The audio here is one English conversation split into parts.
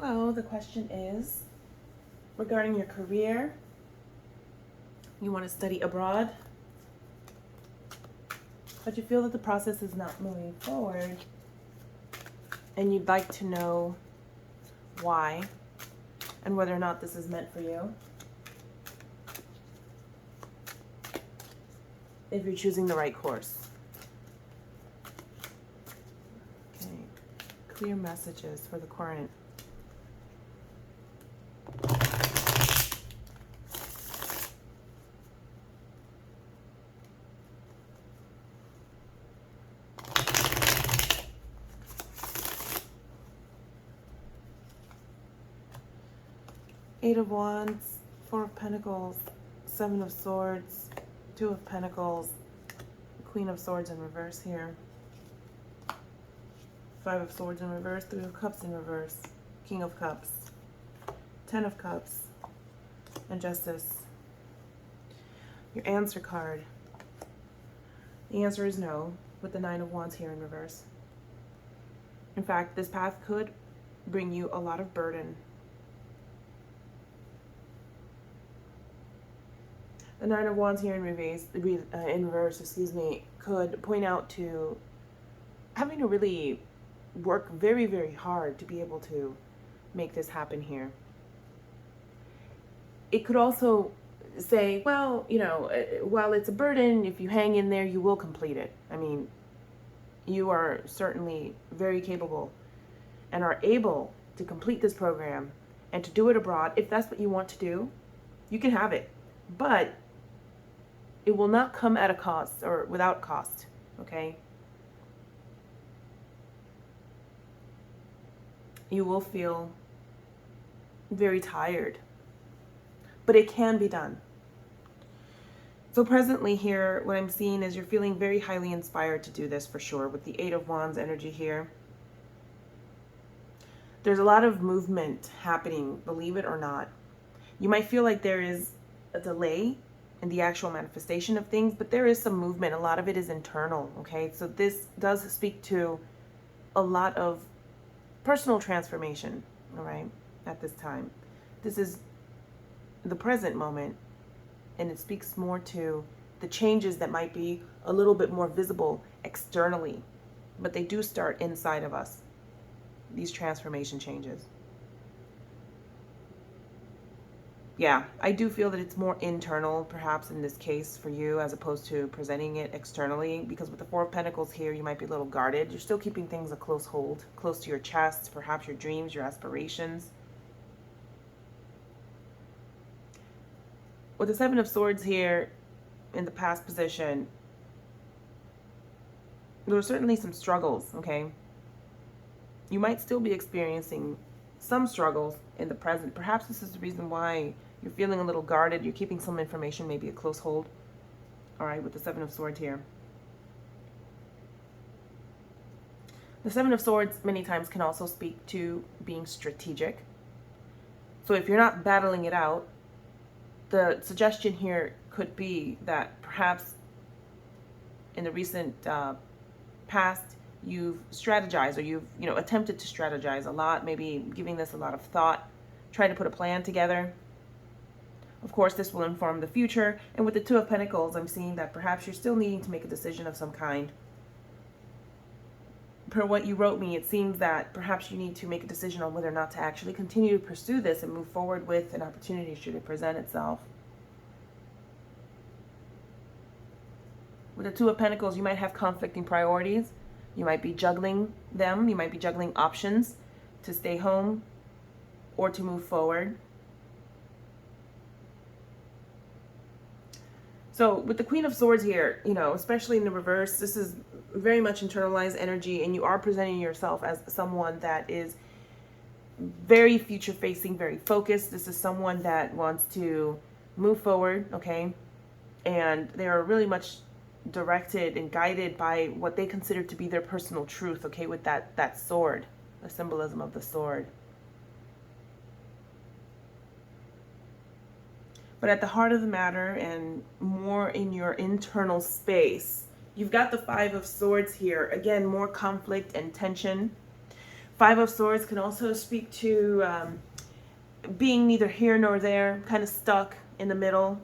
Hello, the question is regarding your career. You want to study abroad, but you feel that the process is not moving forward, and you'd like to know why and whether or not this is meant for you. If you're choosing the right course. Okay, clear messages for the current. Eight of Wands, Four of Pentacles, Seven of Swords, Two of Pentacles, Queen of Swords in reverse here. Five of Swords in reverse, Three of Cups in reverse, King of Cups, Ten of Cups, and Justice. Your answer card. The answer is no, with the Nine of Wands here in reverse. In fact, this path could bring you a lot of burden. The Nine of Wands here in reverse, could point out to having to really work very, very hard to be able to make this happen here. It could also say, well, while it's a burden, if you hang in there, you will complete it. I mean, you are certainly very capable and are able to complete this program and to do it abroad. If that's what you want to do, you can have it. But it will not come at a cost or without cost, okay? You will feel very tired, but it can be done. So presently here, what I'm seeing is you're feeling very highly inspired to do this for sure with the Eight of Wands energy here. There's a lot of movement happening, believe it or not. You might feel like there is a delay in the actual manifestation of things, but there is some movement. A lot of it is internal, okay? So this does speak to a lot of personal transformation, all right, at this time. This is the present moment, and it speaks more to the changes that might be a little bit more visible externally, but they do start inside of us, these transformation changes. Yeah, I do feel that it's more internal, perhaps in this case for you, as opposed to presenting it externally, because with the Four of Pentacles here, you might be a little guarded. You're still keeping things a close hold, close to your chest, perhaps your dreams, your aspirations. With the Seven of Swords here in the past position, there are certainly some struggles, okay? You might still be experiencing some struggles in the present. Perhaps this is the reason why you're feeling a little guarded. You're keeping some information, maybe a close hold. All right, with the Seven of Swords here. The Seven of Swords many times can also speak to being strategic. So if you're not battling it out, the suggestion here could be that perhaps in the recent past, you've strategized, or you've attempted to strategize a lot, maybe giving this a lot of thought, trying to put a plan together. Of course, this will inform the future. And with the Two of Pentacles, I'm seeing that perhaps you're still needing to make a decision of some kind. Per what you wrote me, it seems that perhaps you need to make a decision on whether or not to actually continue to pursue this and move forward with an opportunity should it present itself. With the Two of Pentacles, you might have conflicting priorities. You might be juggling them. You might be juggling options to stay home or to move forward. So with the Queen of Swords here, especially in the reverse, this is very much internalized energy, and you are presenting yourself as someone that is very future facing, very focused. This is someone that wants to move forward, okay? And they are really much directed and guided by what they consider to be their personal truth, okay, with that sword, the symbolism of the sword. But at the heart of the matter, and more in your internal space, you've got the Five of Swords here. Again, more conflict and tension. Five of Swords can also speak to being neither here nor there, kind of stuck in the middle.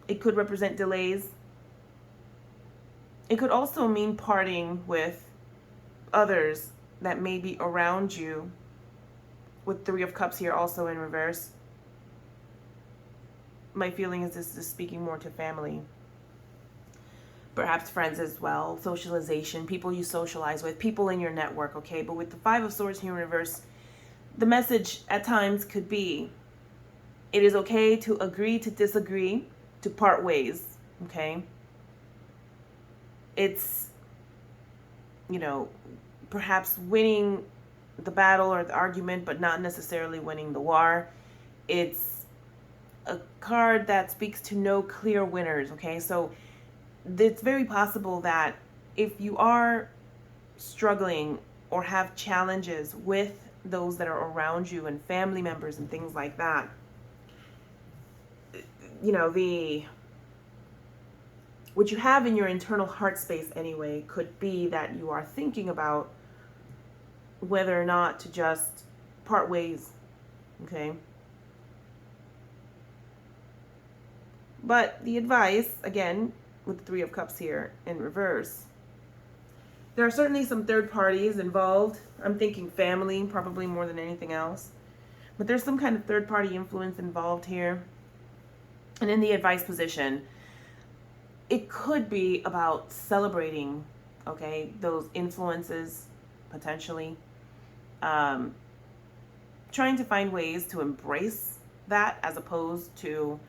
It could represent delays. It could also mean parting with others that may be around you, with Three of Cups here also in reverse. My feeling is this is speaking more to family. Perhaps friends as well, socialization, people you socialize with, people in your network, okay? But with the Five of Swords here in reverse, the message at times could be, it is okay to agree to disagree, to part ways, okay? It's, perhaps winning the battle or the argument, but not necessarily winning the war. It's a card that speaks to no clear winners, okay? So it's very possible that if you are struggling or have challenges with those that are around you and family members and things like that, what you have in your internal heart space anyway could be that you are thinking about whether or not to just part ways, okay? But the advice, again, with the Three of Cups here in reverse, there are certainly some third parties involved. I'm thinking family, probably more than anything else. But there's some kind of third party influence involved here. And in the advice position, it could be about celebrating, okay, those influences, potentially. Trying to find ways to embrace that as opposed to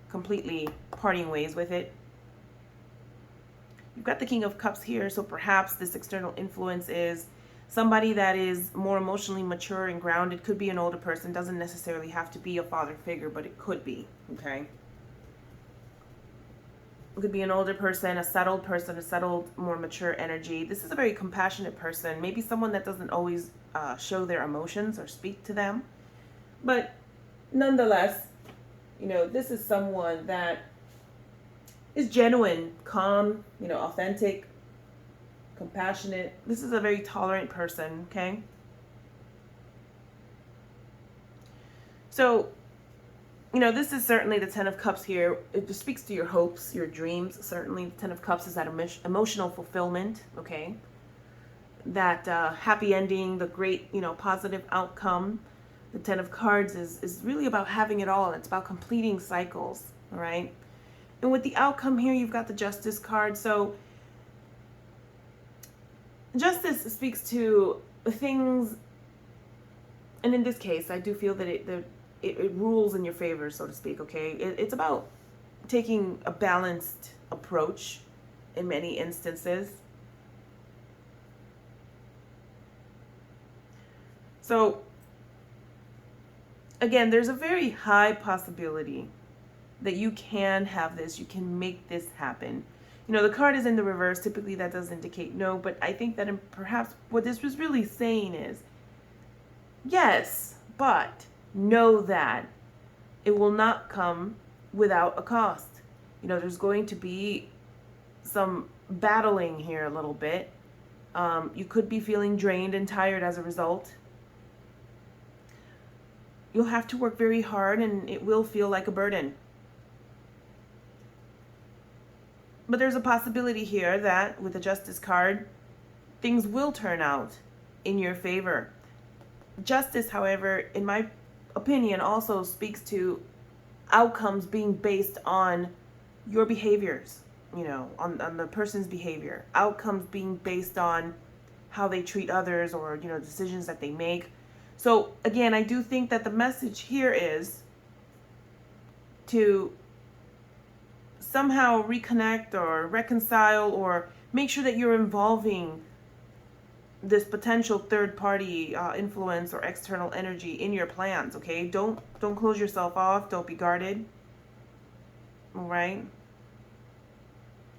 completely parting ways with it. You've got the King of Cups here, so perhaps this external influence is somebody that is more emotionally mature and grounded. Could be an older person, doesn't necessarily have to be a father figure, but it could be, okay? It could be an older person, a settled, more mature energy. This is a very compassionate person, maybe someone that doesn't always show their emotions or speak to them. But nonetheless, this is someone that is genuine, calm, authentic, compassionate. This is a very tolerant person, okay? So, this is certainly the Ten of Cups here. It just speaks to your hopes, your dreams. Certainly, the Ten of Cups is that emotional fulfillment, okay? That happy ending, the great, positive outcome. The Ten of Cards is really about having it all. It's about completing cycles, all right? And with the outcome here, you've got the Justice card. So Justice speaks to things, and in this case, I do feel that it rules in your favor, so to speak, okay? It's about taking a balanced approach in many instances. So, again, there's a very high possibility that you can have this, you can make this happen. The card is in the reverse. Typically that does indicate no, but I think that perhaps what this was really saying is, yes, but know that it will not come without a cost. There's going to be some battling here a little bit. You could be feeling drained and tired as a result. You'll have to work very hard and it will feel like a burden. But there's a possibility here that with the Justice card, things will turn out in your favor. Justice, however, in my opinion, also speaks to outcomes being based on your behaviors, on the person's behavior. Outcomes being based on how they treat others or, decisions that they make. So again, I do think that the message here is to somehow reconnect or reconcile or make sure that you're involving this potential third party influence or external energy in your plans, okay? Don't close yourself off. Don't be guarded. All right?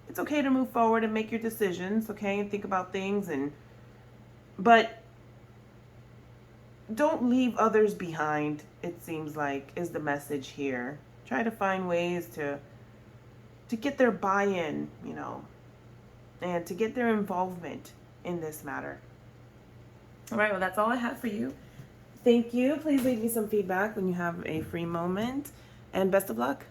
It's okay to move forward and make your decisions, okay? And think about things but don't leave others behind, it seems like, is the message here. Try to find ways to get their buy-in, and to get their involvement in this matter. All right, well, that's all I have for you. Thank you. Please leave me some feedback when you have a free moment, and best of luck.